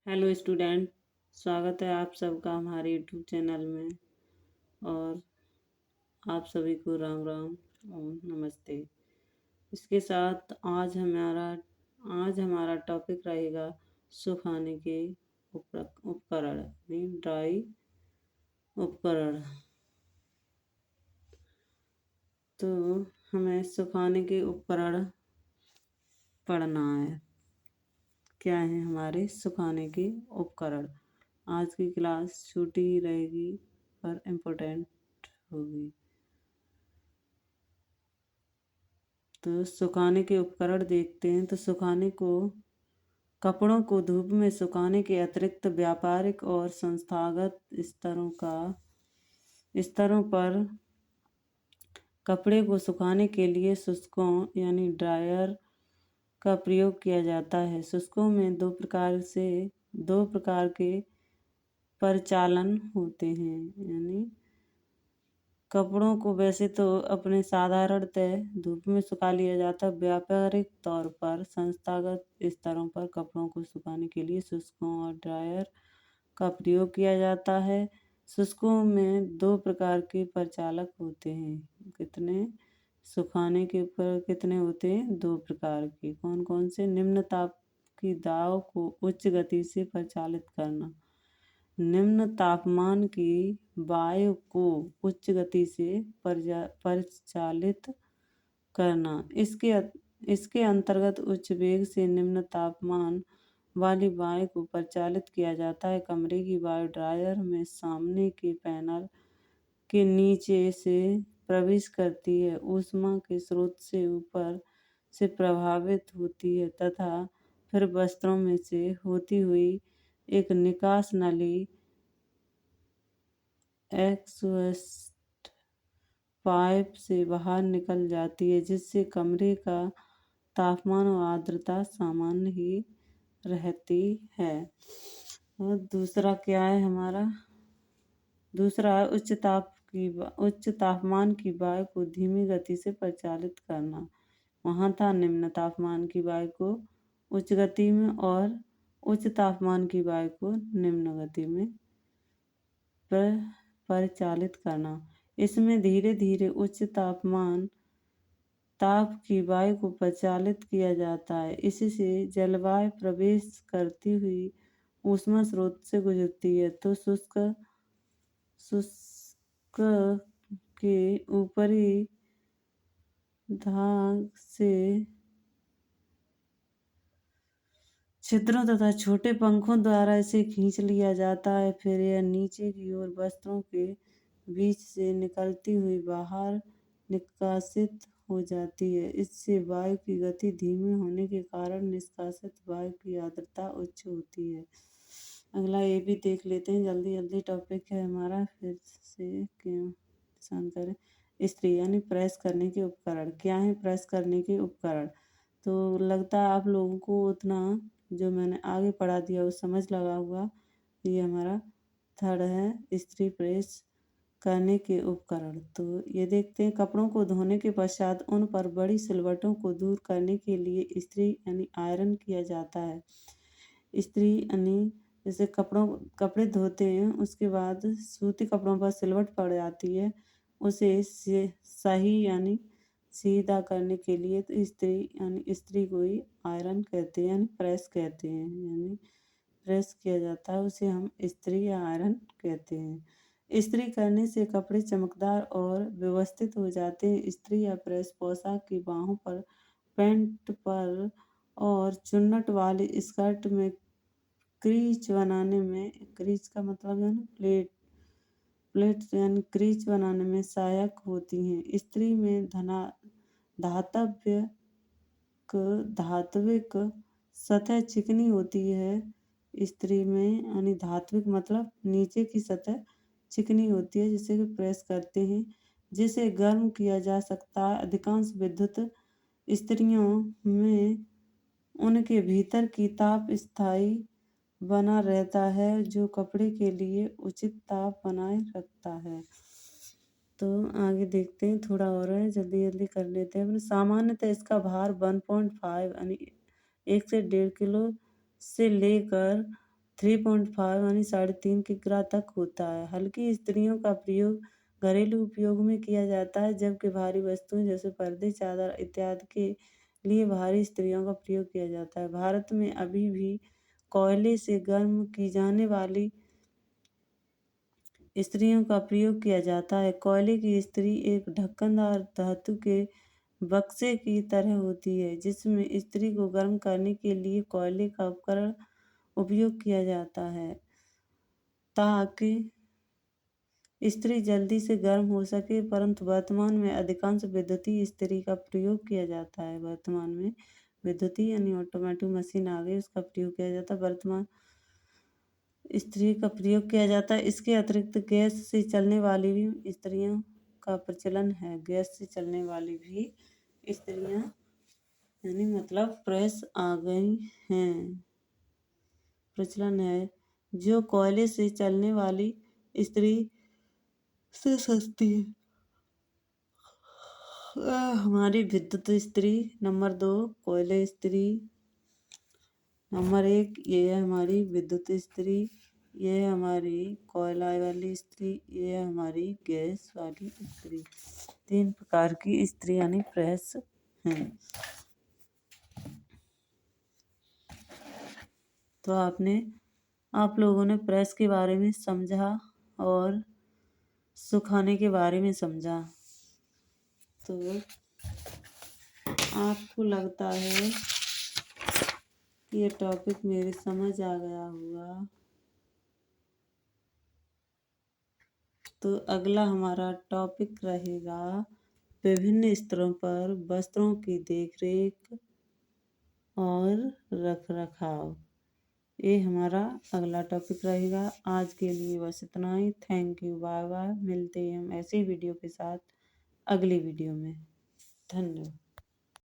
Hello student. स्वागत है आप सबका हमारे यूट्यूब चैनल में। और आप सभी को राम राम और नमस्ते। इसके साथ आज हमारा टॉपिक रहेगा सुखाने के उपकरण यानी ड्राई उपकरण। तो हमें सुखाने के उपकरण पढ़ना है। क्या है हमारे सुखाने के उपकरण। आज की क्लास छोटी ही रहेगी पर इम्पोर्टेंट होगी। तो सुखाने के उपकरण देखते हैं। तो कपड़ों को धूप में सुखाने के अतिरिक्त व्यापारिक और संस्थागत स्तरों पर कपड़े को सुखाने के लिए शुष्कों यानी ड्रायर का प्रयोग किया जाता है। शुष्कों में दो प्रकार के परिचालन होते हैं। यानी कपड़ों को वैसे तो अपने साधारणतः धूप में सुखा लिया जाता है। व्यापारिक तौर पर संस्थागत स्तरों पर कपड़ों को सुखाने के लिए शुष्कों और ड्रायर का प्रयोग किया जाता है। शुष्कों में दो प्रकार के परिचालक होते हैं। सुखाने के ऊपर कितने होते हैं? दो प्रकार के। कौन कौन से? निम्न ताप की दाव को उच्च गति से परिचालित करना। निम्न तापमान की वायु को उच्च गति से परिचालित करना। इसके अंतर्गत उच्च वेग से निम्न तापमान वाली वायु को परिचालित किया जाता है। कमरे की वायु ड्रायर में सामने के पैनल के नीचे से प्रवेश करती है, ऊष्मा के स्रोत से ऊपर से प्रभावित होती है तथा फिर वस्त्रों में से होती हुई एक निकास नली एग्जॉस्ट पाइप से बाहर निकल जाती है, जिससे कमरे का तापमान और आर्द्रता सामान्य ही रहती है। और दूसरा क्या है हमारा? दूसरा है उच्च तापमान की वायु को धीमी गति से परिचालित करना। वहाँ था निम्न तापमान की वायु को उच्च गति में और उच्च तापमान की वायु को निम्न गति में परिचालित करना। इसमें धीरे धीरे उच्च ताप की वायु को परिचालित किया जाता है। इससे जलवायु प्रवेश करती हुई ऊष्मा स्रोत से गुजरती है तो शुष्क के ऊपरी भाग से छिद्रों तथा छोटे पंखों द्वारा इसे खींच लिया जाता है। फिर यह नीचे की ओर वस्त्रों के बीच से निकलती हुई बाहर निष्कासित हो जाती है। इससे वायु की गति धीमी होने के कारण निष्कासित वायु की आर्द्रता उच्च होती है। अगला ये भी देख लेते हैं। जल्दी जल्दी टॉपिक है हमारा। फिर से क्यों पसंद करें। इस्त्री यानी प्रेस करने के उपकरण। क्या है प्रेस करने के उपकरण? तो लगता है आप लोगों को उतना जो मैंने आगे पढ़ा दिया वो समझ लगा होगा। ये हमारा थर्ड है इस्त्री प्रेस करने के उपकरण। तो ये देखते हैं। कपड़ों को धोने के पश्चात उन पर बड़ी सिलवटों को दूर करने के लिए इस्त्री यानी आयरन किया जाता है। इस्त्री यानी जैसे कपड़े धोते हैं उसके बाद सूती कपड़ों पर सिलवट पड़ जाती है, उसे सही यानी सीधा करने के लिए तो इस्त्री को ही आयरन कहते हैं यानी प्रेस कहते हैं। यानी प्रेस किया जाता है उसे हम इस्त्री या आयरन कहते हैं। इस्त्री करने से कपड़े चमकदार और व्यवस्थित हो जाते हैं। इस्त्री या प्रेस पोशाक की बाहों पर, पैंट पर और चुन्नट वाले स्कर्ट में क्रीच का मतलब है ना प्लेट यानी क्रीच बनाने में सहायक होती हैं। इस्त्री में धात्विक सतह चिकनी होती है। इस्त्री में यानी धात्विक मतलब नीचे की सतह चिकनी होती है जिसे कि प्रेस करते हैं, जिसे गर्म किया जा सकता है। अधिकांश विद्युत इस्त्रियों में उनके भीतर की ताप स्थायी बना रहता है जो कपड़े के लिए उचित ताप बनाए रखता है। तो आगे देखते हैं। थोड़ा और है, जल्दी जल्दी कर लेते हैं। सामान्यतः इसका भार 1.5 यानी 1 से 1.5 किलो से लेकर 3.5 यानी 3.5 किग्रा तक होता है। हल्की इस्त्रियों का प्रयोग घरेलू उपयोग में किया जाता है, जबकि भारी वस्तुएं जैसे पर्दे, चादर इत्यादि के लिए भारी इस्त्रियों का प्रयोग किया जाता है। भारत में अभी भी कोयले से गर्म की जाने वाली इस्त्रियों का प्रयोग किया जाता है। कोयले की इस्त्री एक ढक्कनदार धातु के बक्से की तरह होती है, जिसमें इस्त्री को गर्म करने के लिए कोयले का उपकरण उपयोग किया जाता है ताकि इस्त्री जल्दी से गर्म हो सके। परंतु वर्तमान में अधिकांश विद्युतीय इस्त्री का प्रयोग किया जाता है। वर्तमान में विद्युतीय यानी ऑटोमेटिक मशीन आ गई, उसका प्रयोग किया जाता है। वर्तमान इस्त्री का प्रयोग किया जाता है। इसके अतिरिक्त गैस से चलने वाली भी इस्त्रियों का प्रचलन है। गैस से चलने वाली भी इस्त्रियां यानी मतलब प्रेस आ गई हैं, प्रचलन है, जो कोयले से चलने वाली इस्त्री से सस्ती है। हमारी विद्युत इस्त्री नंबर 2, कोयले इस्त्री नंबर 1, ये है हमारी विद्युत इस्त्री, ये है हमारी कोयला वाली इस्त्री, ये है हमारी गैस वाली इस्त्री। 3 प्रकार की इस्त्री यानी प्रेस हैं। तो आप लोगों ने प्रेस के बारे में समझा और सुखाने के बारे में समझा। तो आपको लगता है कि ये टॉपिक मेरे समझ आ गया होगा। तो अगला हमारा टॉपिक रहेगा विभिन्न स्तरों पर वस्त्रों की देखरेख और रखरखाव। ये हमारा अगला टॉपिक रहेगा। आज के लिए बस इतना ही। Thank you, bye bye. मिलते हैं हम ऐसे ही वीडियो के साथ अगली वीडियो में। धन्यवाद।